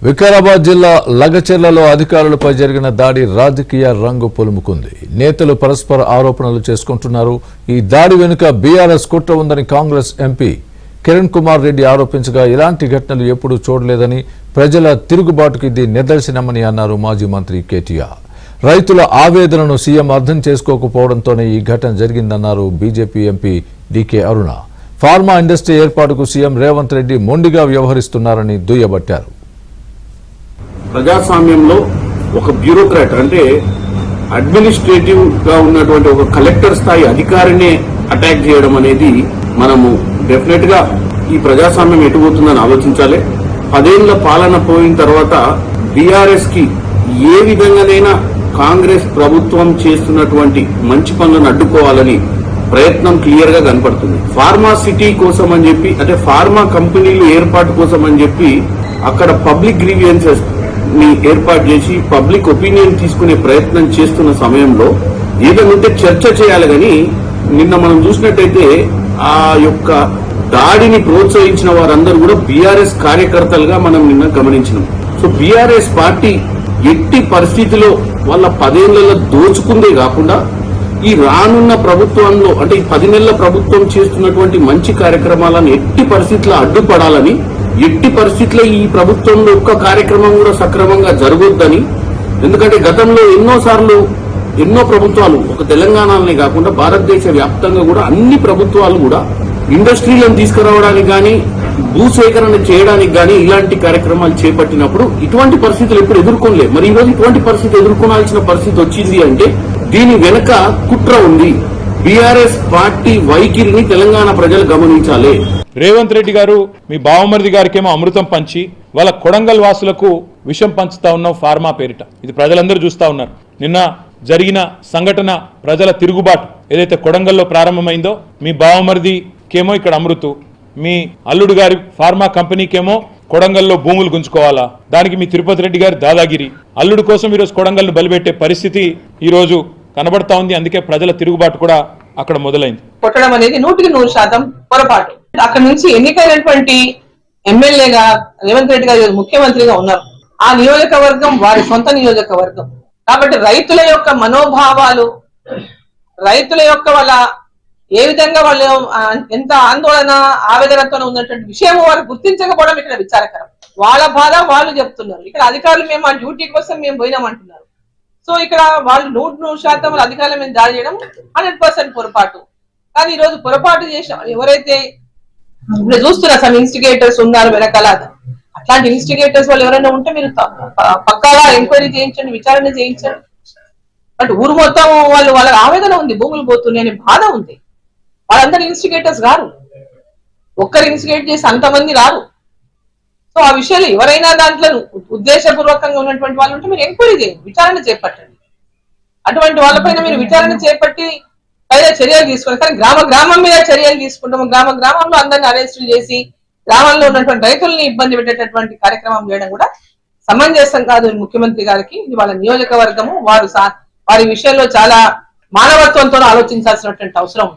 వికారాబాద్ జిల్లా లగచెర్లలో అధికారులపై జరిగిన దాడి రాజకీయ రంగు పులుముకుంది. నేతలు పరస్పర ఆరోపణలు చేసుకుంటున్నారు. ఈ దాడి వెనుక బీఆర్ఎస్ కుట్ర ఉందని కాంగ్రెస్ ఎంపీ కిరణ్ కుమార్ రెడ్డి ఆరోపించగా ఇలాంటి ఘటనలు ఎప్పుడూ చూడలేదని, ప్రజల తిరుగుబాటుకు ఇది నిదర్శనమని అన్నారు మాజీ మంత్రి కేటీఆర్. రైతుల ఆవేదనను సీఎం అర్థం చేసుకోకపోవడంతోనే ఈ ఘటన జరిగిందన్నారు బీజేపీ ఎంపీ డీకే అరుణ. ఫార్మా ఇండస్ట్రీ ఏర్పాటుకు సీఎం రేవంత్ రెడ్డి మొండిగా వ్యవహరిస్తున్నారని దుయ్యబట్టారు. ప్రజాస్వామ్యంలో ఒక బ్యూరోక్రాట్ అంటే అడ్మినిస్ట్రేటివ్ గా ఉన్నటువంటి ఒక కలెక్టర్ స్థాయి అధికారినే అటాక్ చేయడం అనేది మనము డెఫినెట్ గా ఈ ప్రజాస్వామ్యం ఎటుపోతుందని ఆలోచించాలి. 10 ఏళ్ల పాలన పోయిన తర్వాత బీఆర్ఎస్ కి ఏ విధంగానైనా కాంగ్రెస్ ప్రభుత్వం చేస్తున్నటువంటి మంచి పనులను అడ్డుకోవాలని ప్రయత్నం క్లియర్ గా కనపడుతుంది. ఫార్మా సిటీ కోసం అని చెప్పి, అంటే ఫార్మా కంపెనీలు ఏర్పాటు కోసం అని చెప్పి అక్కడ పబ్లిక్ గ్రీవియన్సెస్ ని ఏర్పాటు చేసి పబ్లిక్ ఒపీనియన్ తీసుకునే ప్రయత్నం చేస్తున్న సమయంలో ఏదైనా చర్చ చేయాలి. కానీ నిన్న మనం చూసినట్టయితే ఆ యొక్క దాడిని ప్రోత్సహించిన వారందరూ కూడా బీఆర్ఎస్ కార్యకర్తలుగా మనం నిన్న గమనించినాం. సో బీఆర్ఎస్ పార్టీ ఎట్టి పరిస్థితిలో వాళ్ళ 10 ఏళ్లలో దోచుకుందే కాకుండా ఈ రానున్న ప్రభుత్వంలో, అంటే ఈ 10 నెలల ప్రభుత్వం చేస్తున్నటువంటి మంచి కార్యక్రమాలను ఎట్టి పరిస్థితుల్లో అడ్డుపడాలని, ఎట్టి పరిస్థితుల్లో ఈ ప్రభుత్వంలో ఒక్క కార్యక్రమం కూడా సక్రమంగా జరగొద్దని. ఎందుకంటే గతంలో ఎన్నో ప్రభుత్వాలు, ఒక తెలంగాణనే కాకుండా భారతదేశ వ్యాప్తంగా కూడా అన్ని ప్రభుత్వాలు కూడా ఇండస్ట్రీలను తీసుకురావడానికి కానీ, భూసేకరణ చేయడానికి కానీ ఇలాంటి కార్యక్రమాలు చేపట్టినప్పుడు ఇటువంటి పరిస్థితులు ఎప్పుడు ఎదుర్కొనలేదు. మరి ఈరోజు ఇటువంటి పరిస్థితి ఎదుర్కొనాల్సిన పరిస్థితి వచ్చింది అంటే దీని వెనక కుట్ర ఉంది. బీఆర్ఎస్ పార్టీ వైఖరిని తెలంగాణ ప్రజలు గమనించాలి. రేవంత్ రెడ్డి గారు మీ బావమరిది గారికేమో అమృతం పంచి వాళ్ళ కొడంగల్ వాసులకు విషం పంచుతా ఉన్నాం ఫార్మా పేరిట. ఇది ప్రజలందరూ చూస్తా ఉన్నారు. నిన్న జరిగిన సంఘటన, ప్రజల తిరుగుబాటు ఏదైతే కొడంగల్లో ప్రారంభమైందో, మీ బావమరిదికేమో ఇక్కడ అమృతు, మీ అల్లుడు గారి ఫార్మా కంపెనీకేమో కొడంగల్లో భూములు గుంజుకోవాలా, దానికి మీ తిరుపతి రెడ్డి గారి దాదాగిరి. అల్లుడు కోసం ఈరోజు కొడంగల్ను బలిపెట్టే పరిస్థితి ఈ రోజు కనబడతా ఉంది. అందుకే ప్రజల తిరుగుబాటు కూడా అక్కడ మొదలైంది. కొట్టడం అనేది 100% పొరపాటు. అక్కడ నుంచి ఎన్నికైనటువంటి ఎమ్మెల్యేగా రేవంత్ రెడ్డి గారు ముఖ్యమంత్రిగా ఉన్నారు. ఆ నియోజకవర్గం వారి సొంత నియోజకవర్గం కాబట్టి రైతుల యొక్క మనోభావాలు, రైతుల యొక్క వాళ్ళ ఏ విధంగా వాళ్ళు ఎంత ఆందోళన ఆవేదనతో ఉన్నటువంటి విషయం వారు గుర్తించకపోవడం ఇక్కడ విచారకరం. వాళ్ళ బాధ వాళ్ళు చెప్తున్నారు. ఇక్కడ అధికారులు మేము ఆ డ్యూటీ కోసం మేము పోయినామంటున్నారు. సో ఇక్కడ వాళ్ళు 100% అధికారుల మీద దాడి చేయడం 100% పొరపాటు. కానీ ఈ రోజు పొరపాటు చేసిన ఎవరైతే ఇప్పుడు చూస్తున్నారు, సమ్ ఇన్స్టిగేటర్స్ ఉన్నారు వెనకాల. అట్లాంటి ఇన్స్టిగేటర్స్ వాళ్ళు ఎవరైనా ఉంటే మీరు పక్కాగా ఎంక్వైరీ చేయించండి, విచారణ చేయించండి. బట్ ఊరు మొత్తం వాళ్ళ ఆవేదన ఉంది, భూములు పోతున్నాయి అనే బాధ ఉంది. వాళ్ళందరూ ఇన్స్టిగేటర్స్ రారు, ఒక్కరు ఇన్స్టిగేట్ చేసి అంతమంది రారు. సో ఆ విషయాలు ఎవరైనా దాంట్లో ఉద్దేశపూర్వకంగా ఉన్నటువంటి వాళ్ళు ఉంటే మీరు ఎంక్వైరీ చేయండి, విచారణ చేపట్టండి. అటువంటి వాళ్ళపైన మీరు విచారణ చేపట్టి పైన చర్యలు తీసుకోండి. కానీ గ్రామం మీద చర్యలు తీసుకుంటాము, గ్రామంలో అందరినీ అరెస్టులు చేసి గ్రామంలో ఉన్నటువంటి రైతుల్ని ఇబ్బంది పెట్టేటటువంటి కార్యక్రమం చేయడం కూడా సమంజసం కాదు ముఖ్యమంత్రి గారికి. ఇది వాళ్ళ నియోజకవర్గము, వారి విషయంలో చాలా మానవత్వంతో ఆలోచించాల్సినటువంటి అవసరం.